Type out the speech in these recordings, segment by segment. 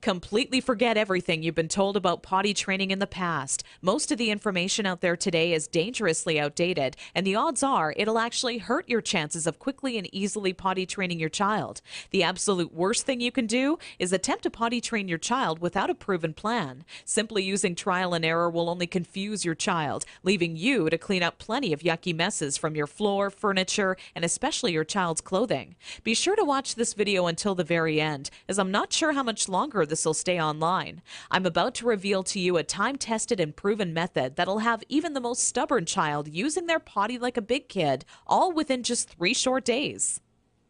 Completely forget everything you've been told about potty training in the past. Most of the information out there today is dangerously outdated, and the odds are it'll actually hurt your chances of quickly and easily potty training your child. The absolute worst thing you can do is attempt to potty train your child without a proven plan. Simply using trial and error will only confuse your child, leaving you to clean up plenty of yucky messes from your floor, furniture, and especially your child's clothing. Be sure to watch this video until the very end, as I'm not sure how much longer this will stay online. I'm about to reveal to you a time-tested and proven method that'll have even the most stubborn child using their potty like a big kid, all within just 3 short days.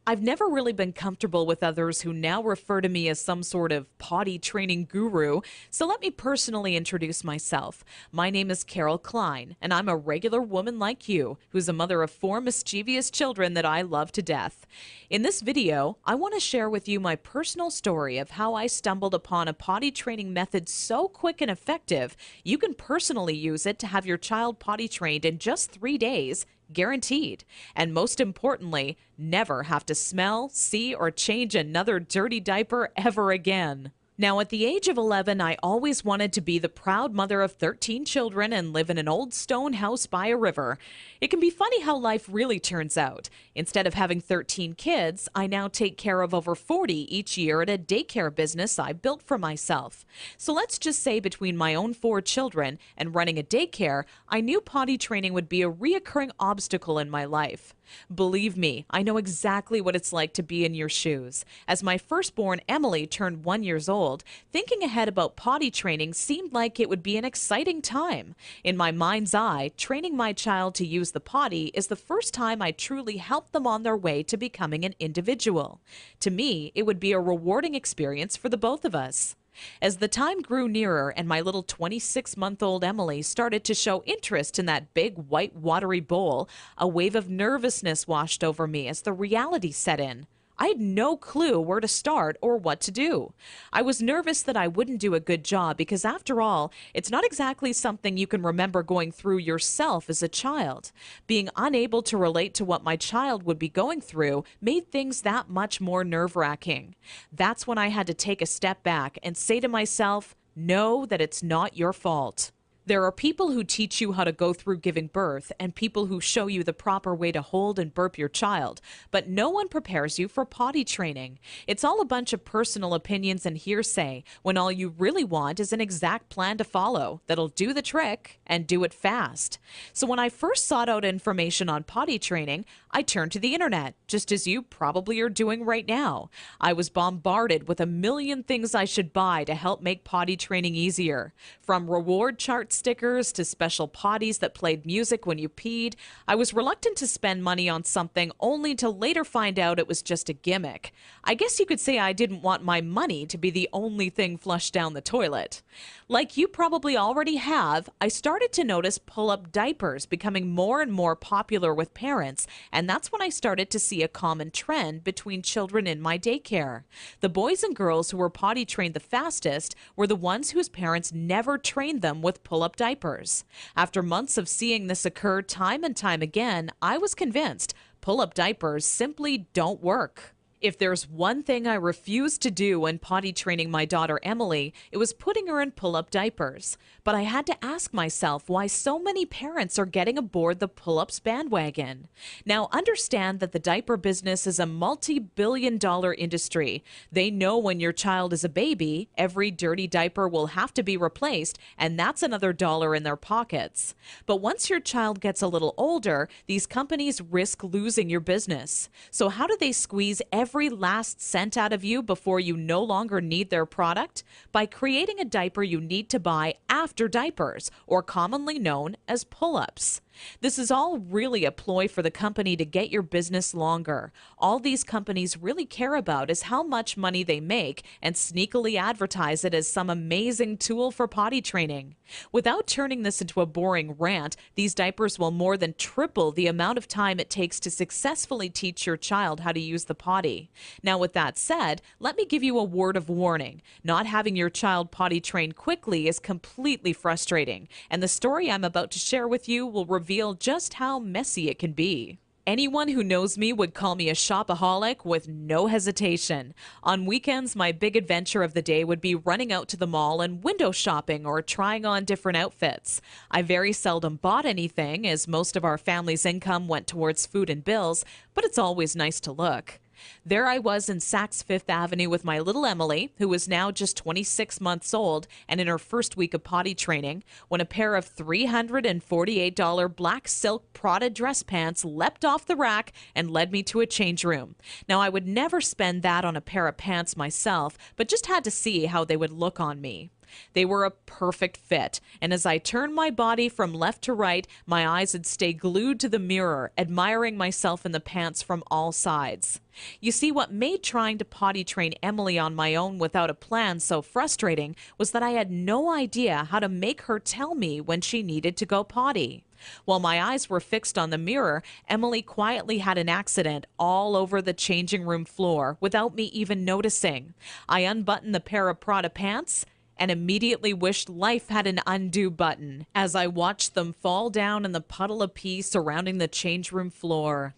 I've never really been comfortable with others who now refer to me as some sort of potty training guru, so let me personally introduce myself. My name is Carol Klein, and I'm a regular woman like you, who's a mother of 4 mischievous children that I love to death. In this video, I want to share with you my personal story of how I stumbled upon a potty training method so quick and effective, you can personally use it to have your child potty trained in just 3 days, guaranteed. And most importantly, never have to smell, see, or change another dirty diaper ever again. Now, at the age of 11, I always wanted to be the proud mother of 13 children and live in an old stone house by a river. It can be funny how life really turns out. Instead of having 13 kids, I now take care of over 40 each year at a daycare business I built for myself. So let's just say between my own 4 children and running a daycare, I knew potty training would be a reoccurring obstacle in my life. Believe me, I know exactly what it's like to be in your shoes. As my firstborn Emily turned 1 year old, thinking ahead about potty training seemed like it would be an exciting time. In my mind's eye, training my child to use the potty is the first time I truly helped them on their way to becoming an individual. To me, it would be a rewarding experience for the both of us. As the time grew nearer and my little 26-month-old Emily started to show interest in that big white watery bowl, a wave of nervousness washed over me as the reality set in. I had no clue where to start or what to do. I was nervous that I wouldn't do a good job because, after all, it's not exactly something you can remember going through yourself as a child. Being unable to relate to what my child would be going through made things that much more nerve-wracking. That's when I had to take a step back and say to myself, know that it's not your fault. There are people who teach you how to go through giving birth and people who show you the proper way to hold and burp your child, but no one prepares you for potty training. It's all a bunch of personal opinions and hearsay when all you really want is an exact plan to follow that'll do the trick and do it fast. So when I first sought out information on potty training, I turned to the internet, just as you probably are doing right now. I was bombarded with a million things I should buy to help make potty training easier. From reward chart stickers to special potties that played music when you peed, I was reluctant to spend money on something only to later find out it was just a gimmick. I guess you could say I didn't want my money to be the only thing flushed down the toilet. Like you probably already have, I started to notice pull-up diapers becoming more and more popular with parents, and that's when I started to see a common trend between children in my daycare. The boys and girls who were potty trained the fastest were the ones whose parents never trained them with pull-up diapers. After months of seeing this occur time and time again, I was convinced pull-up diapers simply don't work. If there's one thing I refused to do when potty training my daughter Emily, it was putting her in pull-up diapers. But I had to ask myself why so many parents are getting aboard the pull-ups bandwagon. Now, understand that the diaper business is a multi-billion-dollar industry. They know when your child is a baby, every dirty diaper will have to be replaced, and that's another dollar in their pockets. But once your child gets a little older, these companies risk losing your business. So how do they squeeze every last cent out of you before you no longer need their product? By creating a diaper you need to buy after diapers, or commonly known as pull-ups. This is all really a ploy for the company to get your business longer. All these companies really care about is how much money they make and sneakily advertise it as some amazing tool for potty training. Without turning this into a boring rant, these diapers will more than triple the amount of time it takes to successfully teach your child how to use the potty. Now, with that said, let me give you a word of warning. Not having your child potty trained quickly is completely frustrating, and the story I'm about to share with you will reveal just how messy it can be. Anyone who knows me would call me a shopaholic with no hesitation. On weekends, my big adventure of the day would be running out to the mall and window shopping or trying on different outfits. I very seldom bought anything, as most of our family's income went towards food and bills, but it's always nice to look. There I was in Saks Fifth Avenue with my little Emily, who was now just 26 months old and in her first week of potty training, when a pair of $348 black silk Prada dress pants leapt off the rack and led me to a change room. Now, I would never spend that on a pair of pants myself, but just had to see how they would look on me. They were a perfect fit, and as I turned my body from left to right, my eyes would stay glued to the mirror, admiring myself in the pants from all sides. You see, what made trying to potty train Emily on my own without a plan so frustrating was that I had no idea how to make her tell me when she needed to go potty. While my eyes were fixed on the mirror, Emily quietly had an accident all over the changing room floor without me even noticing. I unbuttoned the pair of Prada pants and immediately wished life had an undo button as I watched them fall down in the puddle of pee surrounding the change room floor.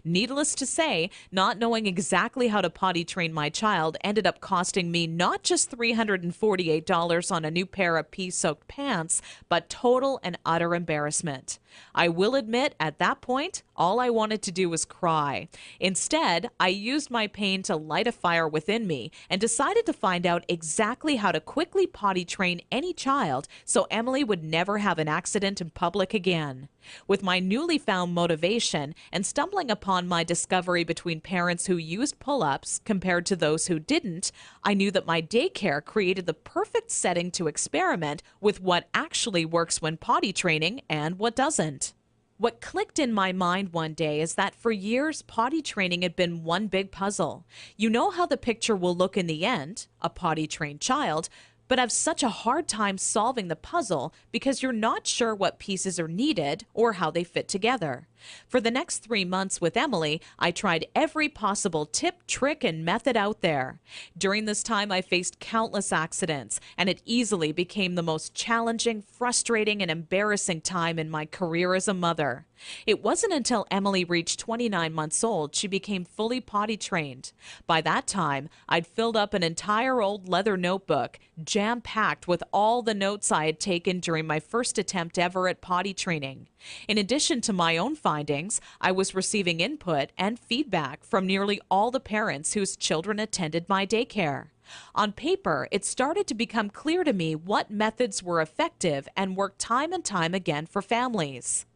Needless to say, not knowing exactly how to potty train my child ended up costing me not just $348 on a new pair of pee-soaked pants, but total and utter embarrassment. I will admit, at that point, all I wanted to do was cry. Instead, I used my pain to light a fire within me and decided to find out exactly how to quickly potty train any child so Emily would never have an accident in public again. With my newly found motivation and stumbling upon my discovery between parents who used pull-ups compared to those who didn't, I knew that my daycare created the perfect setting to experiment with what actually works when potty training and what doesn't. What clicked in my mind one day is that for years, potty training had been one big puzzle. You know how the picture will look in the end, a potty-trained child, but have such a hard time solving the puzzle because you're not sure what pieces are needed or how they fit together. For the next 3 months with Emily, I tried every possible tip, trick, and method out there. During this time, I faced countless accidents, and it easily became the most challenging, frustrating, and embarrassing time in my career as a mother. It wasn't until Emily reached 29 months old she became fully potty trained. By that time, I'd filled up an entire old leather notebook, jam-packed with all the notes I had taken during my first attempt ever at potty training. In addition to my own findings, I was receiving input and feedback from nearly all the parents whose children attended my daycare. On paper, it started to become clear to me what methods were effective and worked time and time again for families.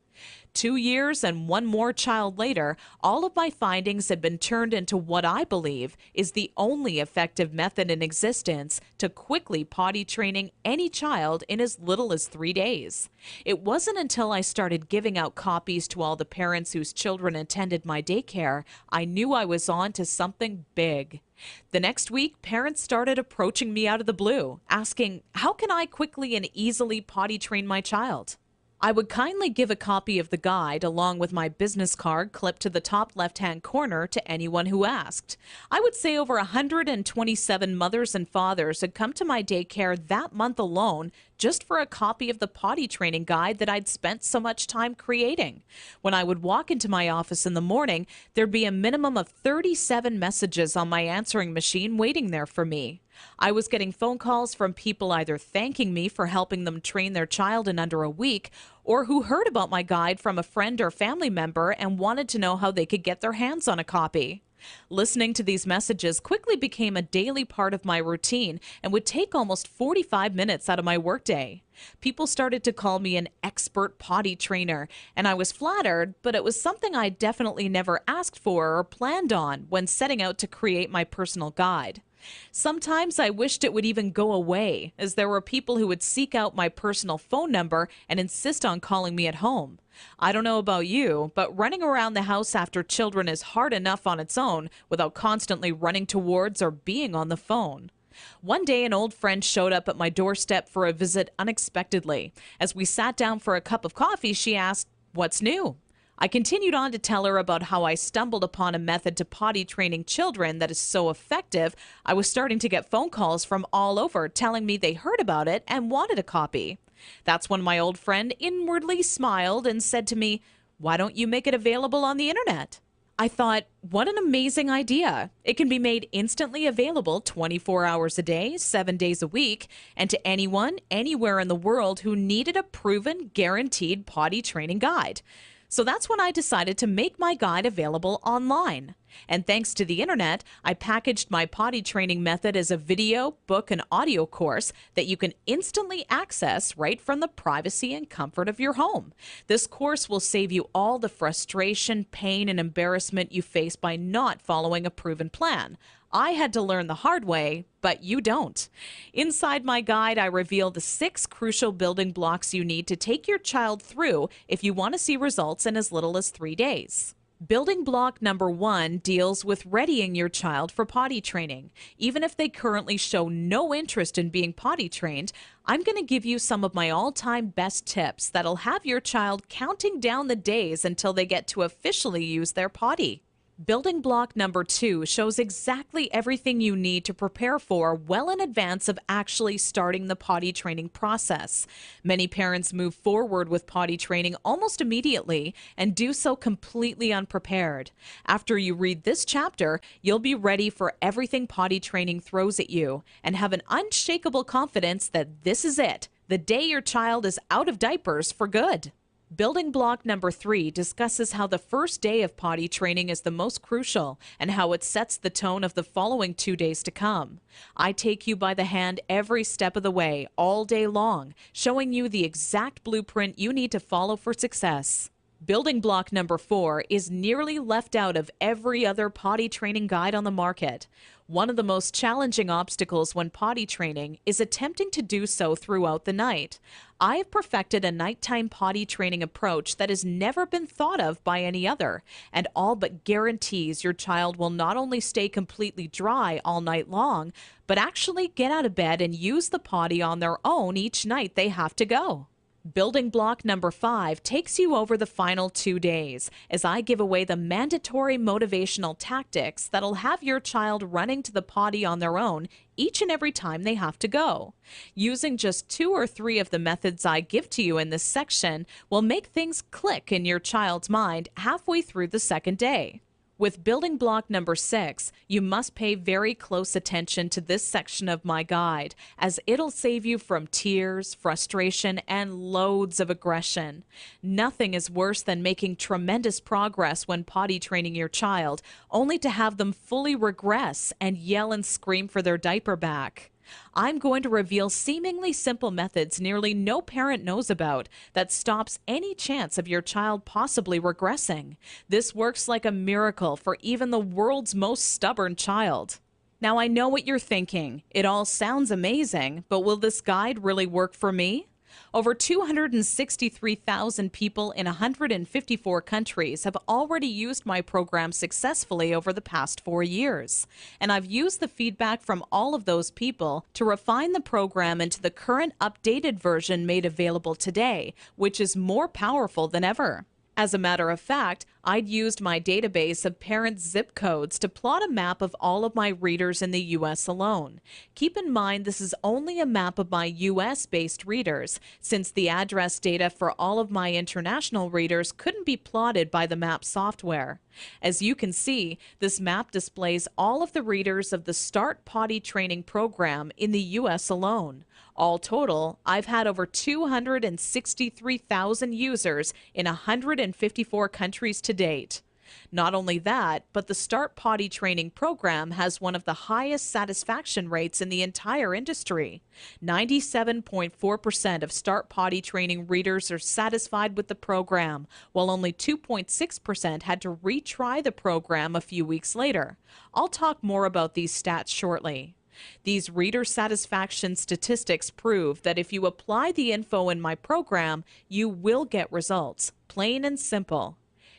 2 years and one more child later, all of my findings had been turned into what I believe is the only effective method in existence to quickly potty training any child in as little as 3 days. It wasn't until I started giving out copies to all the parents whose children attended my daycare I knew I was on to something big. The next week, parents started approaching me out of the blue, asking, how can I quickly and easily potty train my child? I would kindly give a copy of the guide along with my business card clipped to the top left-hand corner to anyone who asked. I would say over 127 mothers and fathers had come to my daycare that month alone just for a copy of the potty training guide that I'd spent so much time creating. When I would walk into my office in the morning, there'd be a minimum of 37 messages on my answering machine waiting there for me. I was getting phone calls from people either thanking me for helping them train their child in under a week, or who heard about my guide from a friend or family member and wanted to know how they could get their hands on a copy. Listening to these messages quickly became a daily part of my routine and would take almost 45 minutes out of my workday. People started to call me an expert potty trainer, and I was flattered, but it was something I definitely never asked for or planned on when setting out to create my personal guide. Sometimes I wished it would even go away, as there were people who would seek out my personal phone number and insist on calling me at home. I don't know about you, but running around the house after children is hard enough on its own without constantly running towards or being on the phone. One day, an old friend showed up at my doorstep for a visit unexpectedly. As we sat down for a cup of coffee, she asked, "What's new?" I continued on to tell her about how I stumbled upon a method to potty training children that is so effective, I was starting to get phone calls from all over telling me they heard about it and wanted a copy. That's when my old friend inwardly smiled and said to me, Why don't you make it available on the internet? I thought, what an amazing idea. It can be made instantly available 24 hours a day, 7 days a week, and to anyone, anywhere in the world who needed a proven, guaranteed potty training guide. So that's when I decided to make my guide available online. And thanks to the internet, I packaged my potty training method as a video, book, and audio course that you can instantly access right from the privacy and comfort of your home. This course will save you all the frustration, pain, and embarrassment you face by not following a proven plan. I had to learn the hard way, but you don't. Inside my guide, I reveal the 6 crucial building blocks you need to take your child through if you want to see results in as little as 3 days. Building block number 1 deals with readying your child for potty training. Even if they currently show no interest in being potty trained, I'm going to give you some of my all-time best tips that'll have your child counting down the days until they get to officially use their potty. Building block number 2 shows exactly everything you need to prepare for well in advance of actually starting the potty training process. Many parents move forward with potty training almost immediately and do so completely unprepared. After you read this chapter, you'll be ready for everything potty training throws at you and have an unshakable confidence that this is it, the day your child is out of diapers for good. Building block number 3 discusses how the first day of potty training is the most crucial and how it sets the tone of the following 2 days to come. I take you by the hand every step of the way, all day long, showing you the exact blueprint you need to follow for success. Building block number 4 is nearly left out of every other potty training guide on the market. One of the most challenging obstacles when potty training is attempting to do so throughout the night. I have perfected a nighttime potty training approach that has never been thought of by any other, and all but guarantees your child will not only stay completely dry all night long, but actually get out of bed and use the potty on their own each night they have to go. Building block number 5 takes you over the final 2 days as I give away the mandatory motivational tactics that'll have your child running to the potty on their own each and every time they have to go. Using just 2 or 3 of the methods I give to you in this section will make things click in your child's mind halfway through the second day. With building block number 6, you must pay very close attention to this section of my guide, as it'll save you from tears, frustration, and loads of aggression. Nothing is worse than making tremendous progress when potty training your child, only to have them fully regress and yell and scream for their diaper back. I'm going to reveal seemingly simple methods nearly no parent knows about that stops any chance of your child possibly regressing. This works like a miracle for even the world's most stubborn child. Now, I know what you're thinking. It all sounds amazing, but will this guide really work for me? Over 263,000 people in 154 countries have already used my program successfully over the past 4 years. And I've used the feedback from all of those people to refine the program into the current updated version made available today, which is more powerful than ever. As a matter of fact, I'd used my database of parent zip codes to plot a map of all of my readers in the U.S. alone. Keep in mind this is only a map of my U.S.-based readers, since the address data for all of my international readers couldn't be plotted by the map software. As you can see, this map displays all of the readers of the Start Potty Training program in the U.S. alone. All total, I've had over 263,000 users in 154 countries to date. Not only that, but the Start Potty Training program has one of the highest satisfaction rates in the entire industry. 97.4% of Start Potty Training readers are satisfied with the program, while only 2.6% had to retry the program a few weeks later. I'll talk more about these stats shortly. These reader satisfaction statistics prove that if you apply the info in my program, you will get results, plain and simple.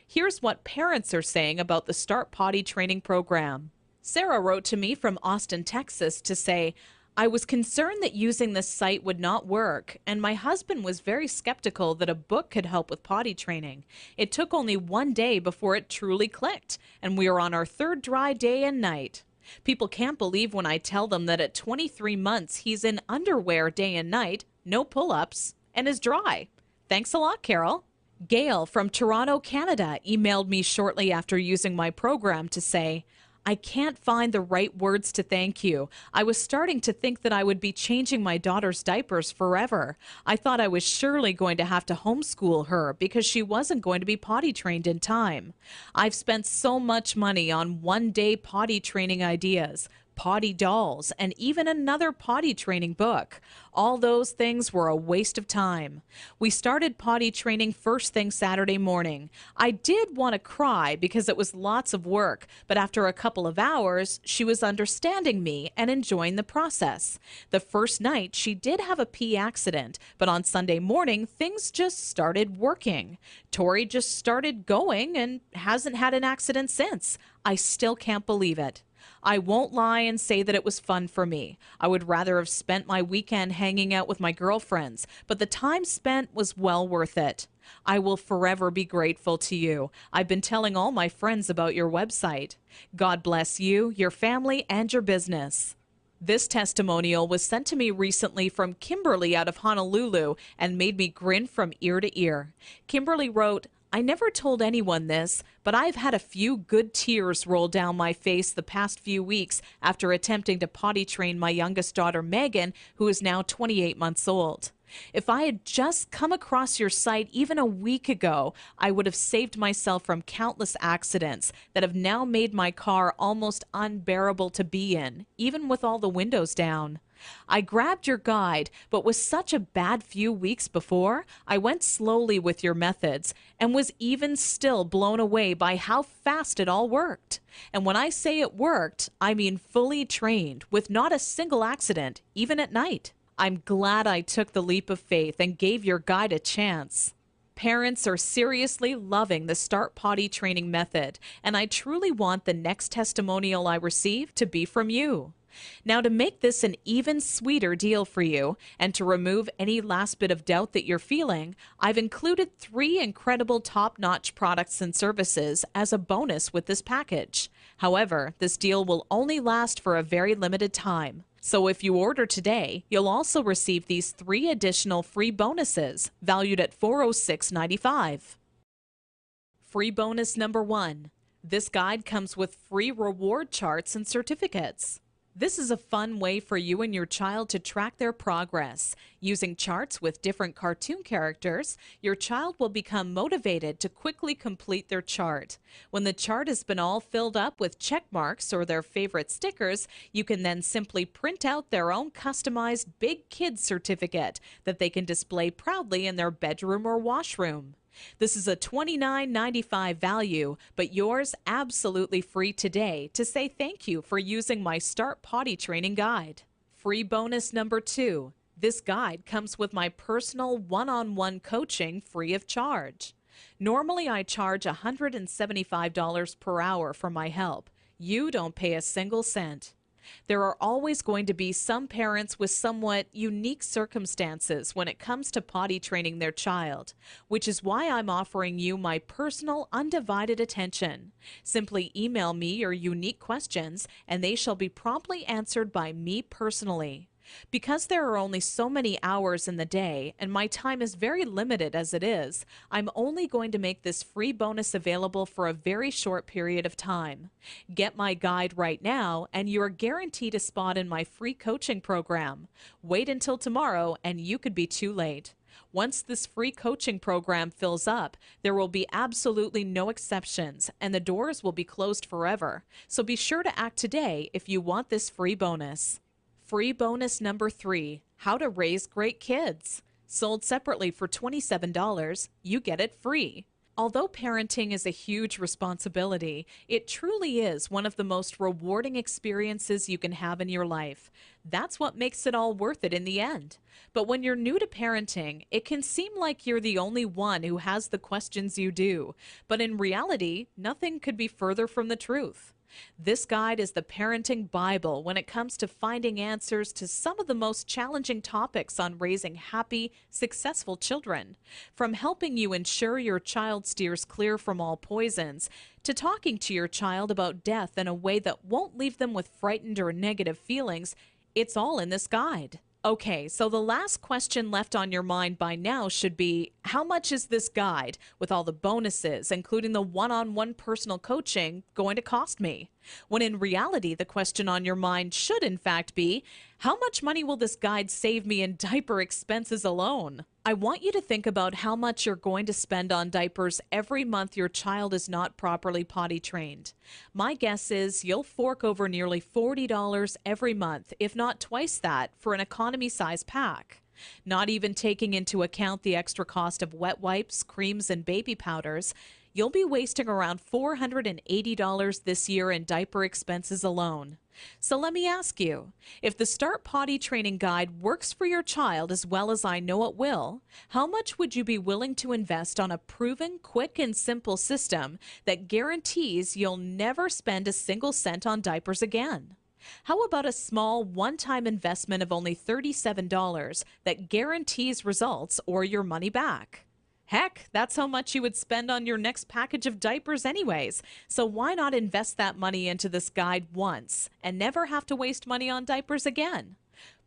Here's what parents are saying about the Start Potty Training program. Sarah wrote to me from Austin, Texas to say, I was concerned that using this site would not work, and my husband was very skeptical that a book could help with potty training. It took only 1 day before it truly clicked, and we are on our 3rd dry day and night. People can't believe when I tell them that at 23 months he's in underwear day and night, no pull-ups, and is dry. Thanks a lot, Carol. Gail from Toronto, Canada, emailed me shortly after using my program to say, I can't find the right words to thank you. I was starting to think that I would be changing my daughter's diapers forever. I thought I was surely going to have to homeschool her because she wasn't going to be potty trained in time. I've spent so much money on one-day potty training ideas, potty dolls, and even another potty training book. All those things were a waste of time. We started potty training first thing Saturday morning. I did want to cry because it was lots of work, but after a couple of hours, she was understanding me and enjoying the process. The first night, she did have a pee accident, but on Sunday morning, things just started working. Tori just started going and hasn't had an accident since. I still can't believe it. I won't lie and say that it was fun for me. I would rather have spent my weekend hanging out with my girlfriends, but the time spent was well worth it. I will forever be grateful to you. I've been telling all my friends about your website. God bless you, your family, and your business. This testimonial was sent to me recently from Kimberly out of Honolulu and made me grin from ear to ear. Kimberly wrote, I never told anyone this, but I've had a few good tears roll down my face the past few weeks after attempting to potty train my youngest daughter, Megan, who is now 28 months old. If I had just come across your site even a week ago, I would have saved myself from countless accidents that have now made my car almost unbearable to be in, even with all the windows down. I grabbed your guide, but with such a bad few weeks before, I went slowly with your methods and was even still blown away by how fast it all worked. And when I say it worked, I mean fully trained, with not a single accident, even at night. I'm glad I took the leap of faith and gave your guide a chance. Parents are seriously loving the Start Potty training method, and I truly want the next testimonial I receive to be from you. Now, to make this an even sweeter deal for you and to remove any last bit of doubt that you're feeling, I've included 3 incredible top-notch products and services as a bonus with this package. However, this deal will only last for a very limited time. So if you order today, you'll also receive these 3 additional free bonuses valued at $406.95. Free bonus number 1. This guide comes with free reward charts and certificates. This is a fun way for you and your child to track their progress. Using charts with different cartoon characters, your child will become motivated to quickly complete their chart. When the chart has been all filled up with check marks or their favorite stickers, you can then simply print out their own customized Big Kids certificate that they can display proudly in their bedroom or washroom. This is a $29.95 value, but yours absolutely free today to say thank you for using my Start Potty Training Guide. Free bonus number 2. This guide comes with my personal one-on-one coaching free of charge. Normally, I charge $175 per hour for my help. You don't pay a single cent. There are always going to be some parents with somewhat unique circumstances when it comes to potty training their child, which is why I'm offering you my personal undivided attention. Simply email me your unique questions and they shall be promptly answered by me personally. Because there are only so many hours in the day and my time is very limited as it is, I'm only going to make this free bonus available for a very short period of time. Get my guide right now and you're guaranteed a spot in my free coaching program. Wait until tomorrow and you could be too late. Once this free coaching program fills up, there will be absolutely no exceptions and the doors will be closed forever. So be sure to act today if you want this free bonus. Free bonus number 3, How to Raise Great Kids. Sold separately for $27, you get it free. Although parenting is a huge responsibility, it truly is one of the most rewarding experiences you can have in your life. That's what makes it all worth it in the end. But when you're new to parenting, it can seem like you're the only one who has the questions you do. But in reality, nothing could be further from the truth. This guide is the parenting Bible when it comes to finding answers to some of the most challenging topics on raising happy, successful children. From helping you ensure your child steers clear from all poisons, to talking to your child about death in a way that won't leave them with frightened or negative feelings, it's all in this guide. Okay, so the last question left on your mind by now should be, how much is this guide, with all the bonuses, including the one-on-one personal coaching, going to cost me? When in reality, the question on your mind should in fact be, how much money will this guide save me in diaper expenses alone? I want you to think about how much you're going to spend on diapers every month your child is not properly potty trained. My guess is you'll fork over nearly $40 every month, if not twice that, for an economy size pack. Not even taking into account the extra cost of wet wipes, creams, and baby powders, you'll be wasting around $480 this year in diaper expenses alone. So let me ask you, if the Start Potty Training Guide works for your child as well as I know it will, how much would you be willing to invest on a proven, quick, and simple system that guarantees you'll never spend a single cent on diapers again? How about a small one-time investment of only $37 that guarantees results or your money back? Heck, that's how much you would spend on your next package of diapers anyways. So why not invest that money into this guide once and never have to waste money on diapers again?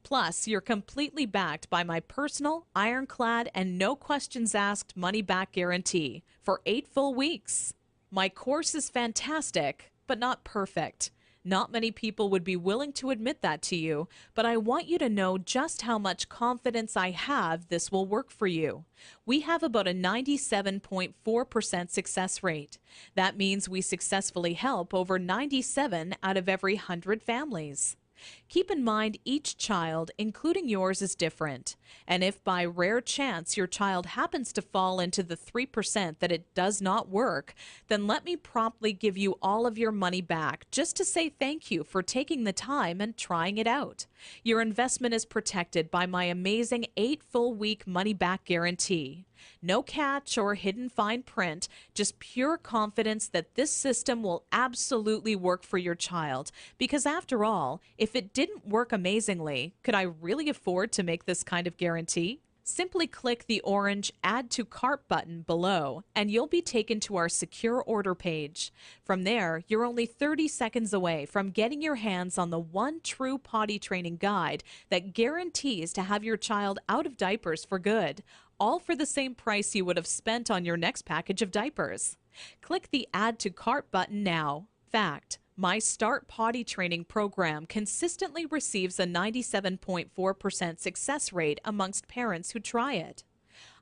Plus, you're completely backed by my personal, ironclad, and no questions asked money back guarantee for 8 full weeks. My course is fantastic, but not perfect. Not many people would be willing to admit that to you, but I want you to know just how much confidence I have this will work for you. We have about a 97.4% success rate. That means we successfully help over 97 out of every 100 families. Keep in mind each child, including yours, is different. And if by rare chance your child happens to fall into the 3% that it does not work, then let me promptly give you all of your money back just to say thank you for taking the time and trying it out. Your investment is protected by my amazing 8 full week money back guarantee. No catch or hidden fine print, just pure confidence that this system will absolutely work for your child. Because after all, if it didn't work amazingly, could I really afford to make this kind of guarantee? Simply click the orange Add to Cart button below, and you'll be taken to our secure order page. From there, you're only 30 seconds away from getting your hands on the one true potty training guide that guarantees to have your child out of diapers for good, all for the same price you would have spent on your next package of diapers. Click the Add to Cart button now. Fact: my Start Potty Training program consistently receives a 97.4% success rate amongst parents who try it.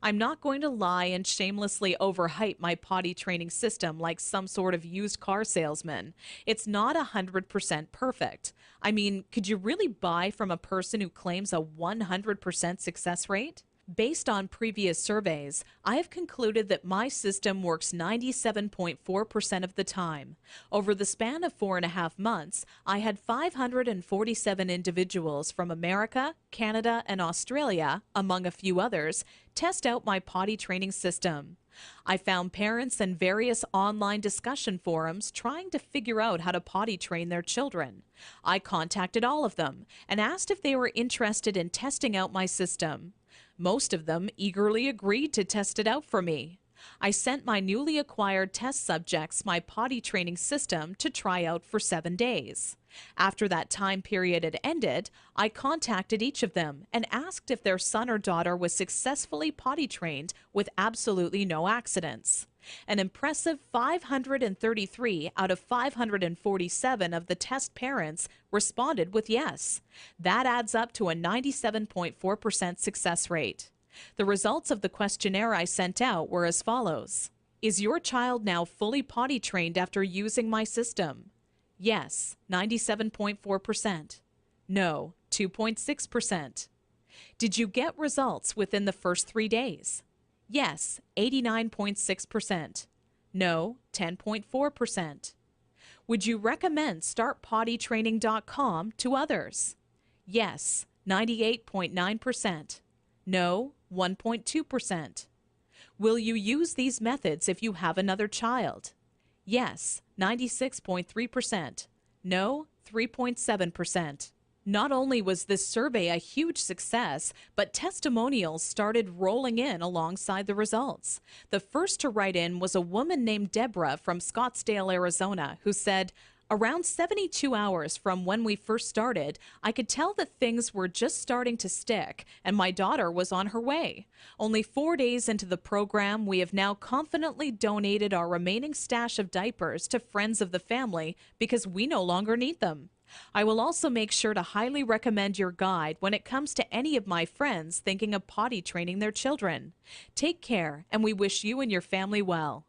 I'm not going to lie and shamelessly overhype my potty training system like some sort of used car salesman. It's not 100% perfect. I mean, could you really buy from a person who claims a 100% success rate? Based on previous surveys, I have concluded that my system works 97.4% of the time. Over the span of 4.5 months, I had 547 individuals from America, Canada, and Australia, among a few others, test out my potty training system. I found parents in various online discussion forums trying to figure out how to potty train their children. I contacted all of them and asked if they were interested in testing out my system. Most of them eagerly agreed to test it out for me. I sent my newly acquired test subjects my potty training system to try out for 7 days. After that time period had ended, I contacted each of them and asked if their son or daughter was successfully potty trained with absolutely no accidents. An impressive 533 out of 547 of the test parents responded with yes. That adds up to a 97.4% success rate. The results of the questionnaire I sent out were as follows. Is your child now fully potty trained after using my system? Yes, 97.4%. No, 2.6%. Did you get results within the first 3 days? Yes, 89.6%. No, 10.4%. Would you recommend StartPottyTraining.com to others? Yes, 98.9%. No, 1.2%. Will you use these methods if you have another child? Yes, 96.3%. No, 3.7%. Not only was this survey a huge success, but testimonials started rolling in alongside the results. The first to write in was a woman named Deborah from Scottsdale, Arizona, who said, Around 72 hours from when we first started, I could tell that things were just starting to stick, and my daughter was on her way. Only 4 days into the program, we have now confidently donated our remaining stash of diapers to friends of the family because we no longer need them. I will also make sure to highly recommend your guide when it comes to any of my friends thinking of potty training their children. Take care, and we wish you and your family well.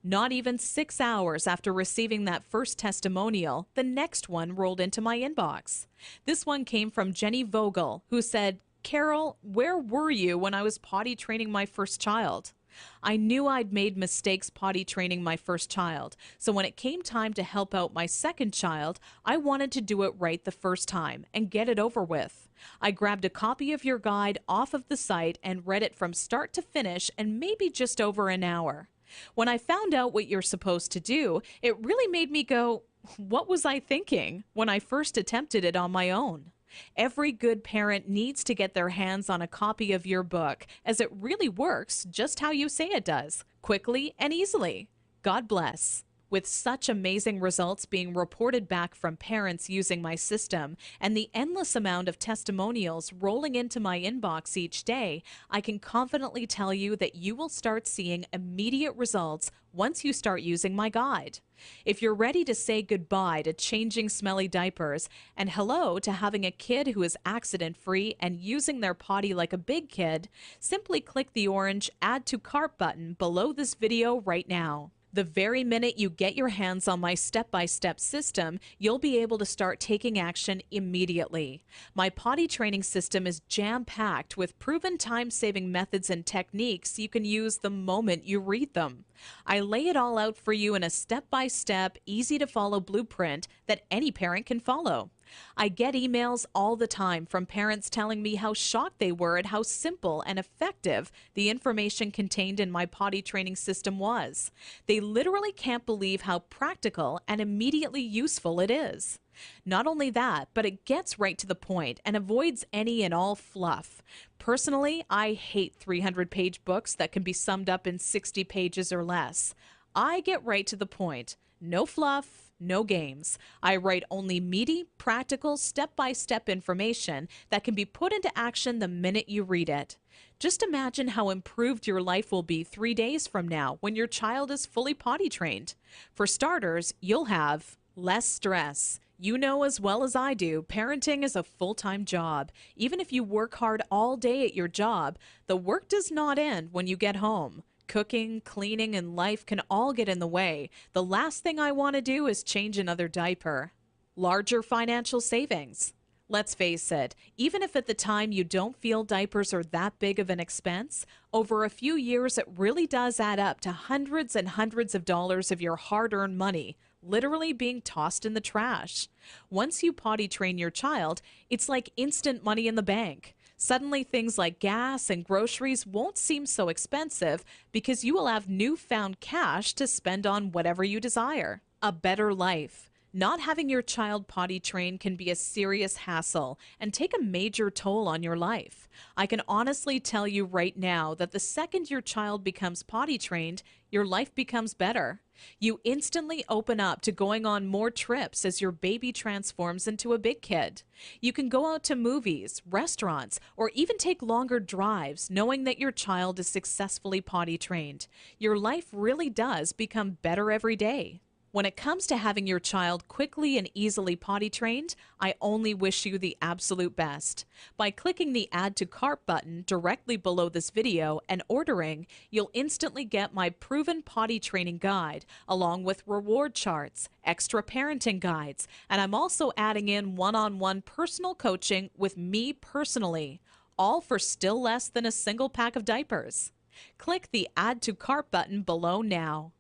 Not even 6 hours after receiving that first testimonial, the next one rolled into my inbox. This one came from Jenny Vogel, who said, "Carol, where were you when I was potty training my first child?" I knew I'd made mistakes potty training my first child, so when it came time to help out my second child, I wanted to do it right the first time and get it over with. I grabbed a copy of your guide off of the site and read it from start to finish in maybe just over an hour. When I found out what you're supposed to do, it really made me go, what was I thinking when I first attempted it on my own? Every good parent needs to get their hands on a copy of your book, as it really works just how you say it does, quickly and easily. God bless. With such amazing results being reported back from parents using my system and the endless amount of testimonials rolling into my inbox each day, I can confidently tell you that you will start seeing immediate results once you start using my guide. If you're ready to say goodbye to changing smelly diapers and hello to having a kid who is accident-free and using their potty like a big kid, simply click the orange Add to Cart button below this video right now. The very minute you get your hands on my step-by-step system, you'll be able to start taking action immediately. My potty training system is jam-packed with proven time-saving methods and techniques you can use the moment you read them. I lay it all out for you in a step-by-step, easy-to-follow blueprint that any parent can follow. I get emails all the time from parents telling me how shocked they were at how simple and effective the information contained in my potty training system was. They literally can't believe how practical and immediately useful it is. Not only that, but it gets right to the point and avoids any and all fluff. Personally, I hate 300-page books that can be summed up in 60 pages or less. I get right to the point. No fluff, no games. I write only meaty, practical, step-by-step information that can be put into action the minute you read it. Just imagine how improved your life will be 3 days from now when your child is fully potty trained. For starters, you'll have less stress. You know as well as I do, parenting is a full-time job. Even if you work hard all day at your job, the work does not end when you get home. Cooking, cleaning, and life can all get in the way. The last thing I want to do is change another diaper. Larger financial savings. Let's face it, even if at the time you don't feel diapers are that big of an expense, over a few years it really does add up to hundreds and hundreds of dollars of your hard-earned money, literally being tossed in the trash. Once you potty train your child, it's like instant money in the bank. Suddenly things like gas and groceries won't seem so expensive because you will have newfound cash to spend on whatever you desire. A better life. Not having your child potty trained can be a serious hassle and take a major toll on your life. I can honestly tell you right now that the second your child becomes potty trained, your life becomes better. You instantly open up to going on more trips as your baby transforms into a big kid. You can go out to movies, restaurants, or even take longer drives knowing that your child is successfully potty trained. Your life really does become better every day. When it comes to having your child quickly and easily potty trained, I only wish you the absolute best. By clicking the Add to Cart button directly below this video and ordering, you'll instantly get my proven potty training guide, along with reward charts, extra parenting guides, and I'm also adding in one-on-one personal coaching with me personally, all for still less than a single pack of diapers. Click the Add to Cart button below now.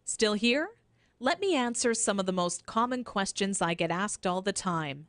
Still here? Let me answer some of the most common questions I get asked all the time.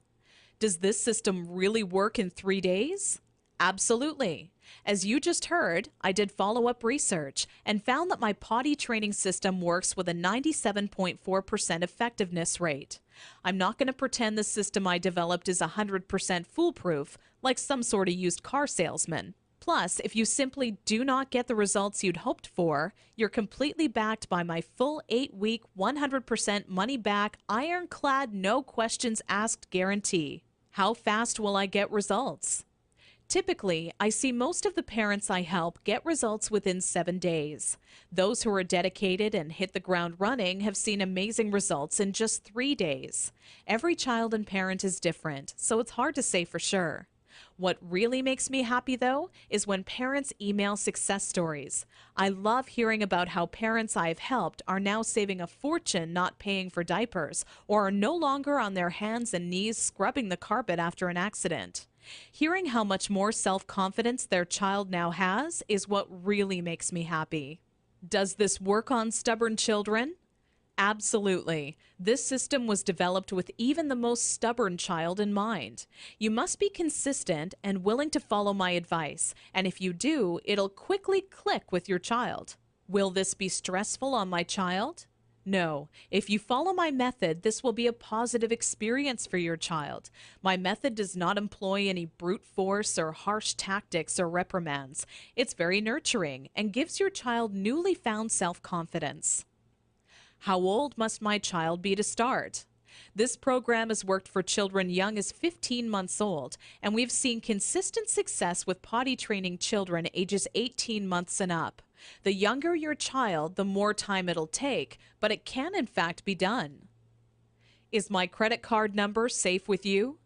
Does this system really work in 3 days? Absolutely. As you just heard, I did follow-up research and found that my potty training system works with a 97.4% effectiveness rate. I'm not going to pretend the system I developed is 100% foolproof, like some sort of used car salesman. Plus, if you simply do not get the results you'd hoped for, you're completely backed by my full 8-week, 100% money-back, ironclad, no questions asked guarantee. How fast will I get results? Typically, I see most of the parents I help get results within 7 days. Those who are dedicated and hit the ground running have seen amazing results in just 3 days. Every child and parent is different, so it's hard to say for sure. What really makes me happy, though, is when parents email success stories. I love hearing about how parents I've helped are now saving a fortune not paying for diapers or are no longer on their hands and knees scrubbing the carpet after an accident. Hearing how much more self-confidence their child now has is what really makes me happy. Does this work on stubborn children? Absolutely. This system was developed with even the most stubborn child in mind. You must be consistent and willing to follow my advice, and if you do, it'll quickly click with your child. Will this be stressful on my child? No. If you follow my method, this will be a positive experience for your child. My method does not employ any brute force or harsh tactics or reprimands. It's very nurturing and gives your child newly found self-confidence. How old must my child be to start? This program has worked for children young as 15 months old, and we've seen consistent success with potty training children ages 18 months and up. The younger your child, the more time it'll take, but it can in fact be done. Is my credit card number safe with you?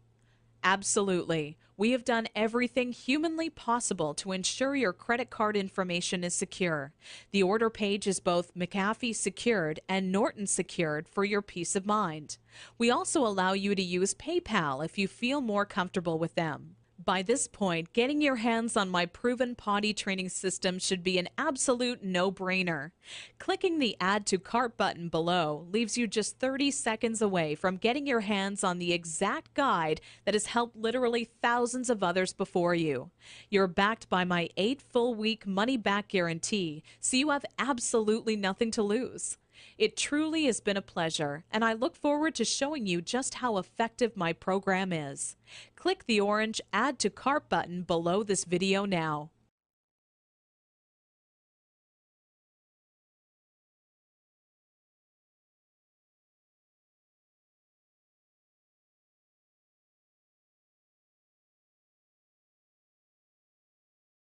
Absolutely. We have done everything humanly possible to ensure your credit card information is secure. The order page is both McAfee secured and Norton secured for your peace of mind. We also allow you to use PayPal if you feel more comfortable with them. By this point, getting your hands on my proven potty training system should be an absolute no-brainer. Clicking the Add to Cart button below leaves you just 30 seconds away from getting your hands on the exact guide that has helped literally thousands of others before you. You're backed by my 8 full-week money-back guarantee, so you have absolutely nothing to lose. It truly has been a pleasure, and I look forward to showing you just how effective my program is. Click the orange Add to Cart button below this video now.